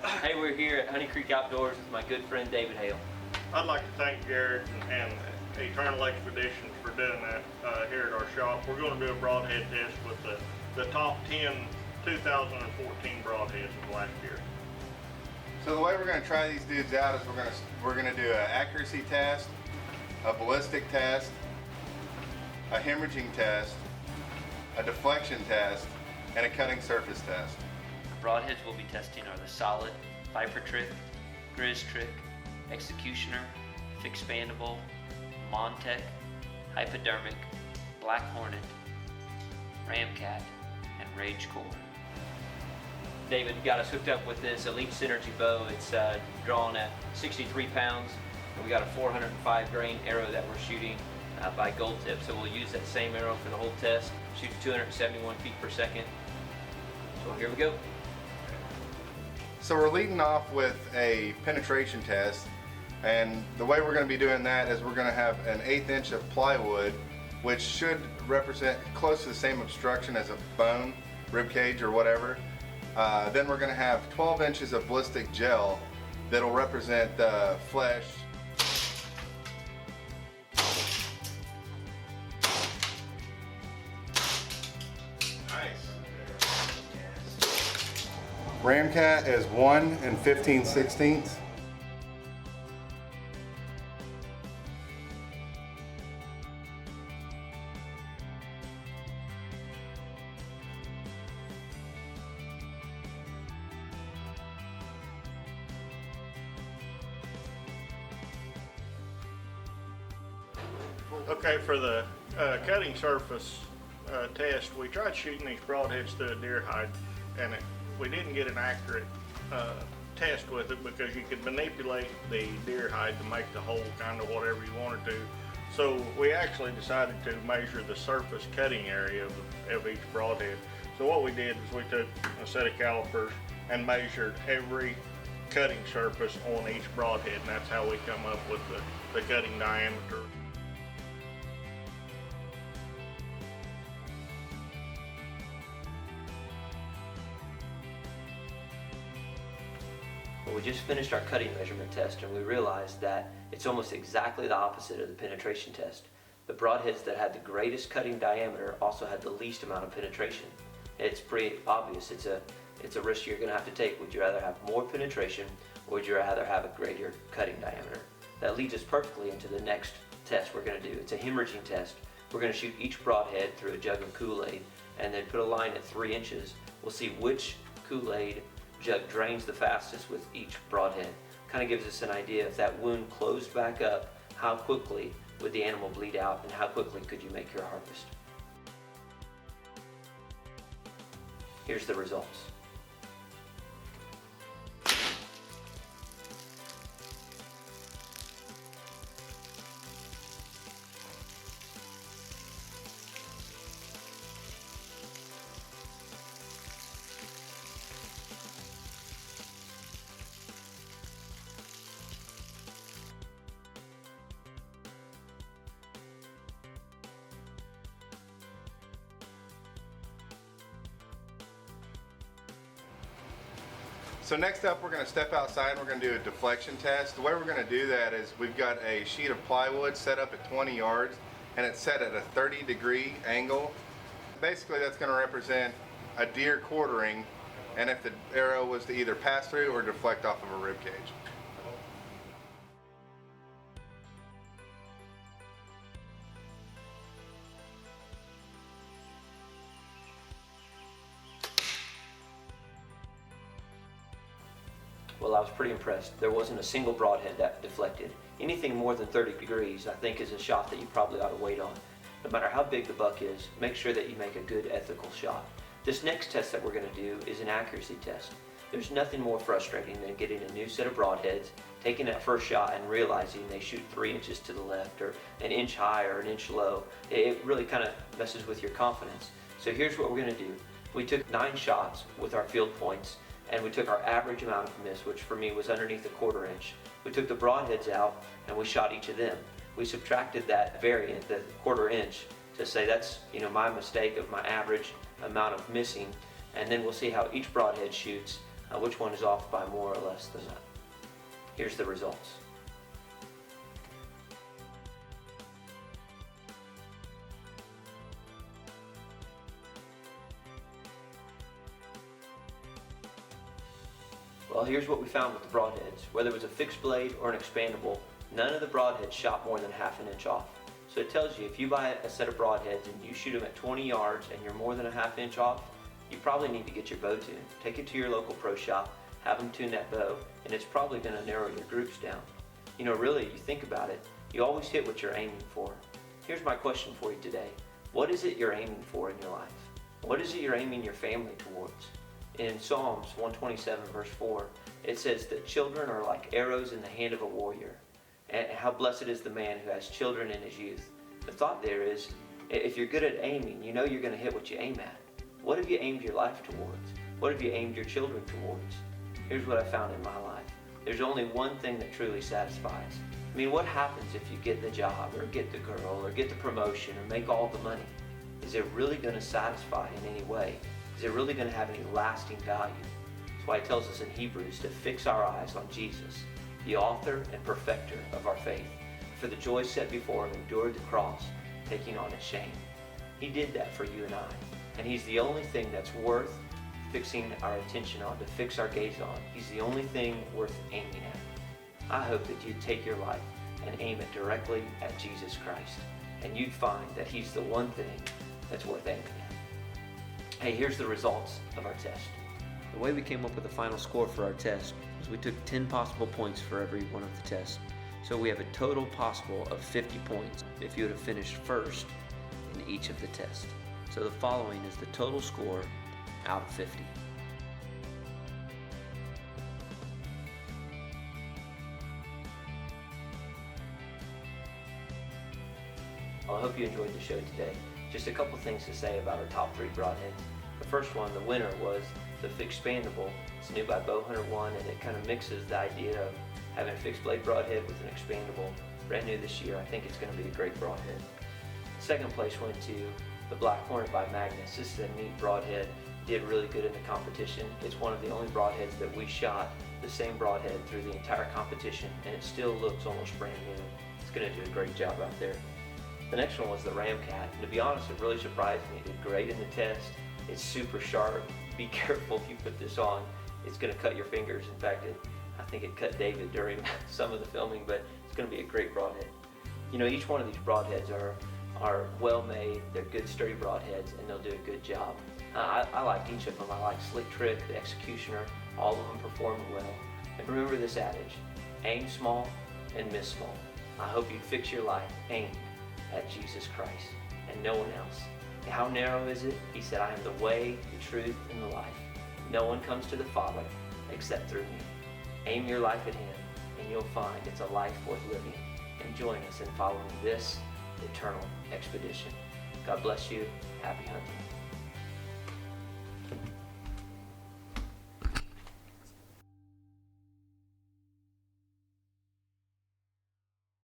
Hey, we're here at Honey Creek Outdoors with my good friend David Hale. I'd like to thank Garrett and Eternal Expeditions for doing that here at our shop. We're going to do a broadhead test with the top 10 2014 broadheads of last year. So the way we're going to try these dudes out is we're going to do an accuracy test, a ballistic test, a hemorrhaging test, a deflection test, and a cutting surface test. The broadheads we'll be testing are the solid, Vipertrick, Grizztrick, Xecutioner, Fixpandable, Montec, Hypodermic, Black Hornet, Ramcat, and Rage Core. David got us hooked up with this Elite Synergy bow. It's drawn at 63 pounds, and we got a 405 grain arrow that we're shooting by gold tip. So we'll use that same arrow for the whole test. Shoots 271 feet per second. So here we go. So we're leading off with a penetration test, and the way we're going to be doing that is we're going to have an 1/8 inch of plywood, which should represent close to the same obstruction as a bone, rib cage, or whatever. Then we're going to have 12 inches of ballistic gel that'll represent the flesh. Nice. Ramcat is 1 15/16. Okay, for the cutting surface test, we tried shooting these broadheads through a deer hide, and we didn't get an accurate test with it because you could manipulate the deer hide to make the hole kind of whatever you wanted to. So we actually decided to measure the surface cutting area of each broadhead. So what we did is we took a set of calipers and measured every cutting surface on each broadhead, and that's how we come up with the cutting diameter. Well, we just finished our cutting measurement test, and we realized that it's almost exactly the opposite of the penetration test. The broadheads that had the greatest cutting diameter also had the least amount of penetration. It's pretty obvious. It's a risk you're going to have to take. Would you rather have more penetration, or would you rather have a greater cutting diameter? That leads us perfectly into the next test we're going to do. It's a hemorrhaging test. We're going to shoot each broadhead through a jug of Kool-Aid and then put a line at 3 inches. We'll see which Kool-Aid jug drains the fastest with each broadhead. Kind of gives us an idea if that wound closed back up, how quickly would the animal bleed out, and how quickly could you make your harvest. Here's the results. So next up, we're going to step outside and we're going to do a deflection test. The way we're going to do that is we've got a sheet of plywood set up at 20 yards, and it's set at a 30-degree angle. Basically, that's going to represent a deer quartering, and if the arrow was to either pass through or deflect off of a rib cage. Well, I was pretty impressed. There wasn't a single broadhead that deflected. Anything more than 30 degrees, I think, is a shot that you probably ought to wait on. No matter how big the buck is, make sure that you make a good ethical shot. This next test that we're going to do is an accuracy test. There's nothing more frustrating than getting a new set of broadheads, taking that first shot and realizing they shoot 3 inches to the left or an inch high or an inch low. It really kind of messes with your confidence. So here's what we're going to do. We took 9 shots with our field points, and we took our average amount of miss, which for me was underneath a 1/4 inch. We took the broadheads out and we shot each of them. We subtracted that variant, the 1/4 inch, to say that's my mistake of my average amount of missing, and then we'll see how each broadhead shoots which one is off by more or less than that. Here's the results. Well, here's what we found with the broadheads. Whether it was a fixed blade or an expandable, none of the broadheads shot more than ½ an inch off. So it tells you if you buy a set of broadheads and you shoot them at 20 yards and you're more than ½ inch off, you probably need to get your bow tuned. Take it to your local pro shop, have them tune that bow, and it's probably going to narrow your groups down. You know, really, you think about it, you always hit what you're aiming for. Here's my question for you today. What is it you're aiming for in your life? What is it you're aiming your family towards? In Psalms 127 verse 4, it says that children are like arrows in the hand of a warrior. And how blessed is the man who has children in his youth. The thought there is, if you're good at aiming, you know you're going to hit what you aim at. What have you aimed your life towards? What have you aimed your children towards? Here's what I found in my life. There's only one thing that truly satisfies. I mean, what happens if you get the job or get the girl or get the promotion or make all the money? Is it really going to satisfy in any way? Is it really going to have any lasting value? That's why it tells us in Hebrews to fix our eyes on Jesus, the author and perfecter of our faith. For the joy set before him endured the cross, taking on its shame. He did that for you and I. And he's the only thing that's worth fixing our attention on, to fix our gaze on. He's the only thing worth aiming at. I hope that you'd take your life and aim it directly at Jesus Christ. And you'd find that he's the one thing that's worth aiming at. Hey, here's the results of our test. The way we came up with the final score for our test was we took 10 possible points for every one of the tests. So we have a total possible of 50 points if you would have finished first in each of the tests. So the following is the total score out of 50. Well, I hope you enjoyed the show today. Just a couple things to say about our top 3 broadheads. The first one, the winner, was the Fixpandable. It's new by Bowhunter 1, and it kind of mixes the idea of having a fixed blade broadhead with an expandable. Brand new this year. I think it's going to be a great broadhead. Second place went to the Black Hornet by Magnus. This is a neat broadhead. Did really good in the competition. It's one of the only broadheads that we shot the same broadhead through the entire competition, and it still looks almost brand new. It's going to do a great job out there. The next one was the Ramcat. And to be honest, it really surprised me. It did great in the test. It's super sharp. Be careful if you put this on. It's going to cut your fingers. In fact, I think it cut David during some of the filming, but it's going to be a great broadhead. You know, each one of these broadheads are well made. They're good, sturdy broadheads, and they'll do a good job. I like each of them. I like Slick Trick, the Xecutioner. All of them perform well. And remember this adage: aim small and miss small. I hope you fix your life aimed at Jesus Christ and no one else. How narrow is it? He said, I am the way, the truth, and the life. No one comes to the Father except through me. Aim your life at him, and you'll find it's a life worth living. And join us in following this eternal expedition. God bless you. Happy hunting.